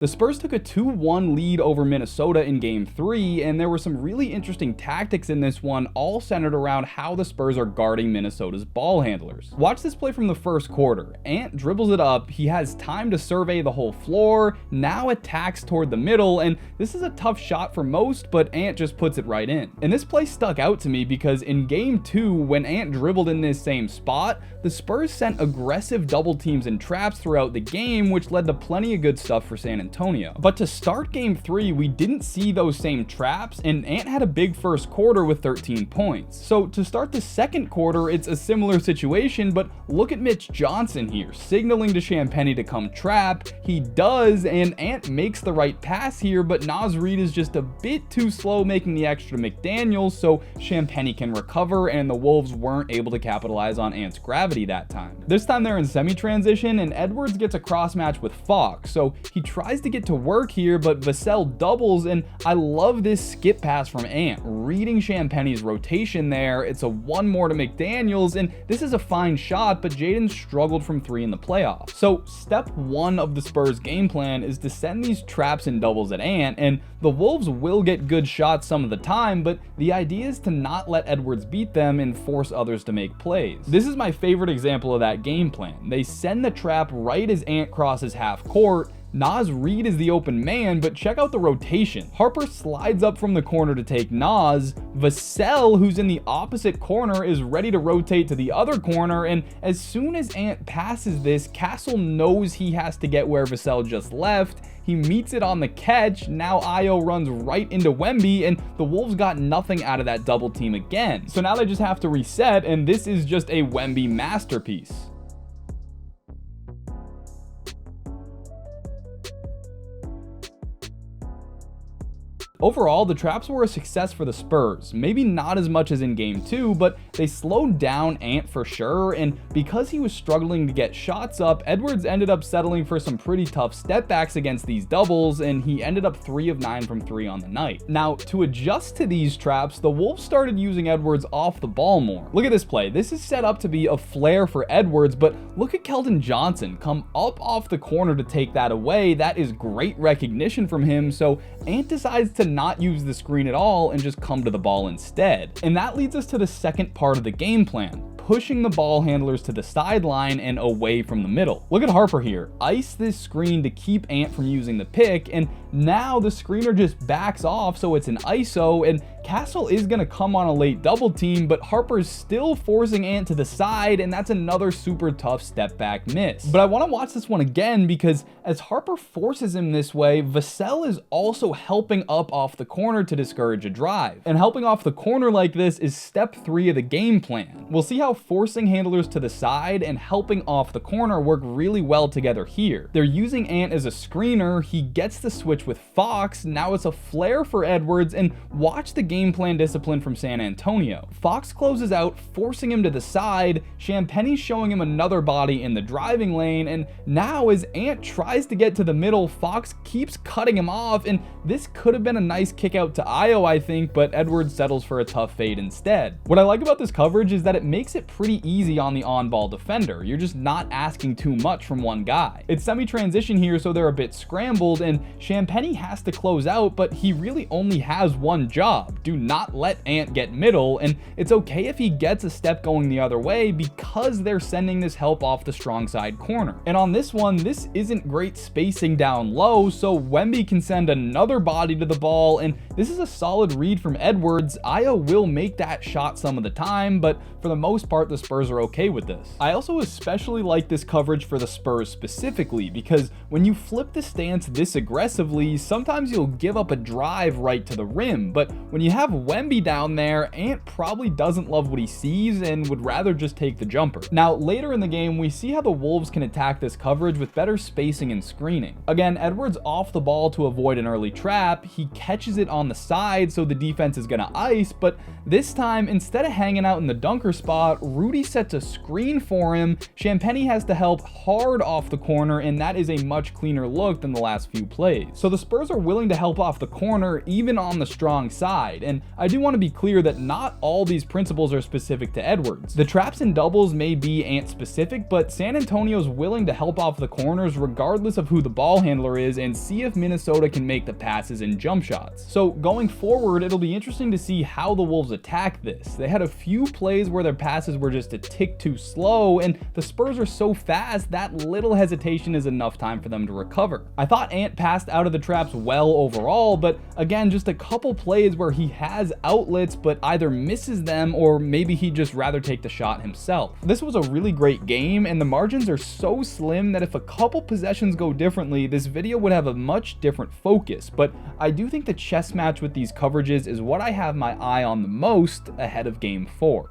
The Spurs took a 2-1 lead over Minnesota in Game 3, and there were some really interesting tactics in this one, all centered around how the Spurs are guarding Minnesota's ball handlers. Watch this play from the first quarter. Ant dribbles it up, he has time to survey the whole floor, now attacks toward the middle, and this is a tough shot for most, but Ant just puts it right in. And this play stuck out to me because in Game 2, when Ant dribbled in this same spot, the Spurs sent aggressive double teams and traps throughout the game, which led to plenty of good stuff for San Antonio. But to start Game 3, we didn't see those same traps, and Ant had a big first quarter with 13 points. So to start the second quarter, it's a similar situation, but look at Mitch Johnson here, signaling to Champagnie to come trap. He does, and Ant makes the right pass here, but Naz Reid is just a bit too slow making the extra to McDaniels, so Champagnie can recover, and the Wolves weren't able to capitalize on Ant's gravity that time. This time they're in semi-transition, and Edwards gets a cross match with Fox, so he tries to get to work here, but Vassell doubles, and I love this skip pass from Ant, reading Champagnie's rotation there. It's a one more to McDaniels, and this is a fine shot, but Jaden struggled from 3 in the playoffs. So step 1 of the Spurs game plan is to send these traps and doubles at Ant, and the Wolves will get good shots some of the time, but the idea is to not let Edwards beat them and force others to make plays. This is my favorite example of that game plan. They send the trap right as Ant crosses half court. Naz Reid is the open man, but check out the rotation. Harper slides up from the corner to take Naz. Vassell, who's in the opposite corner, is ready to rotate to the other corner, and as soon as Ant passes this, Castle knows he has to get where Vassell just left. He meets it on the catch. Now Ayo runs right into Wemby, and the Wolves got nothing out of that double team again. So now they just have to reset, and this is just a Wemby masterpiece. Overall, the traps were a success for the Spurs. Maybe not as much as in Game 2, but they slowed down Ant for sure, and because he was struggling to get shots up, Edwards ended up settling for some pretty tough step backs against these doubles, and he ended up 3 of 9 from 3 on the night. Now, to adjust to these traps, the Wolves started using Edwards off the ball more. Look at this play. This is set up to be a flare for Edwards, but look at Keldon Johnson come up off the corner to take that away. That is great recognition from him, so Ant decides to not use the screen at all and just come to the ball instead. And that leads us to the second part of the game plan, pushing the ball handlers to the sideline and away from the middle. Look at Harper here, ice this screen to keep Ant from using the pick, and now the screener just backs off, so it's an ISO, and Castle is going to come on a late double team, but Harper's still forcing Ant to the side, and that's another super tough step back miss. But I want to watch this one again, because as Harper forces him this way, Vassell is also helping up off the corner to discourage a drive. And helping off the corner like this is step 3 of the game plan. We'll see how forcing handlers to the side and helping off the corner work really well together here. They're using Ant as a screener, he gets the switch with Fox, now it's a flare for Edwards, and watch the game plan discipline from San Antonio. Fox closes out, forcing him to the side, Champagnie's showing him another body in the driving lane, and now as Ant tries to get to the middle, Fox keeps cutting him off, and this could have been a nice kick out to Ayo, I think, but Edwards settles for a tough fade instead. What I like about this coverage is that it makes it pretty easy on the on-ball defender. You're just not asking too much from one guy. It's semi-transition here, so they're a bit scrambled, and Champagnie has to close out, but he really only has one job. Do not let Ant get middle, and it's okay if he gets a step going the other way because they're sending this help off the strong side corner. And on this one, this isn't great spacing down low, so Wemby can send another body to the ball, and this is a solid read from Edwards. Ayo will make that shot some of the time, but for the most part, the Spurs are okay with this. I also especially like this coverage for the Spurs specifically, because when you flip the stance this aggressively, sometimes you'll give up a drive right to the rim, but when you have Wemby down there, Ant probably doesn't love what he sees and would rather just take the jumper. Now, later in the game, we see how the Wolves can attack this coverage with better spacing and screening. Again, Edwards off the ball to avoid an early trap, he catches it on the side, so the defense is gonna ice, but this time, instead of hanging out in the dunker spot, Rudy sets a screen for him. Champagnie has to help hard off the corner, and that is a much cleaner look than the last few plays. So the Spurs are willing to help off the corner, even on the strong side. side, and I do want to be clear that not all these principles are specific to Edwards. The traps and doubles may be Ant specific, but San Antonio's willing to help off the corners regardless of who the ball handler is and see if Minnesota can make the passes and jump shots. So going forward, it'll be interesting to see how the Wolves attack this. They had a few plays where their passes were just a tick too slow, and the Spurs are so fast that little hesitation is enough time for them to recover. I thought Ant passed out of the traps well overall, but again, just a couple plays where he has outlets but either misses them or maybe he'd just rather take the shot himself. This was a really great game, and the margins are so slim that if a couple possessions go differently, this video would have a much different focus, but I do think the chess match with these coverages is what I have my eye on the most ahead of Game 4.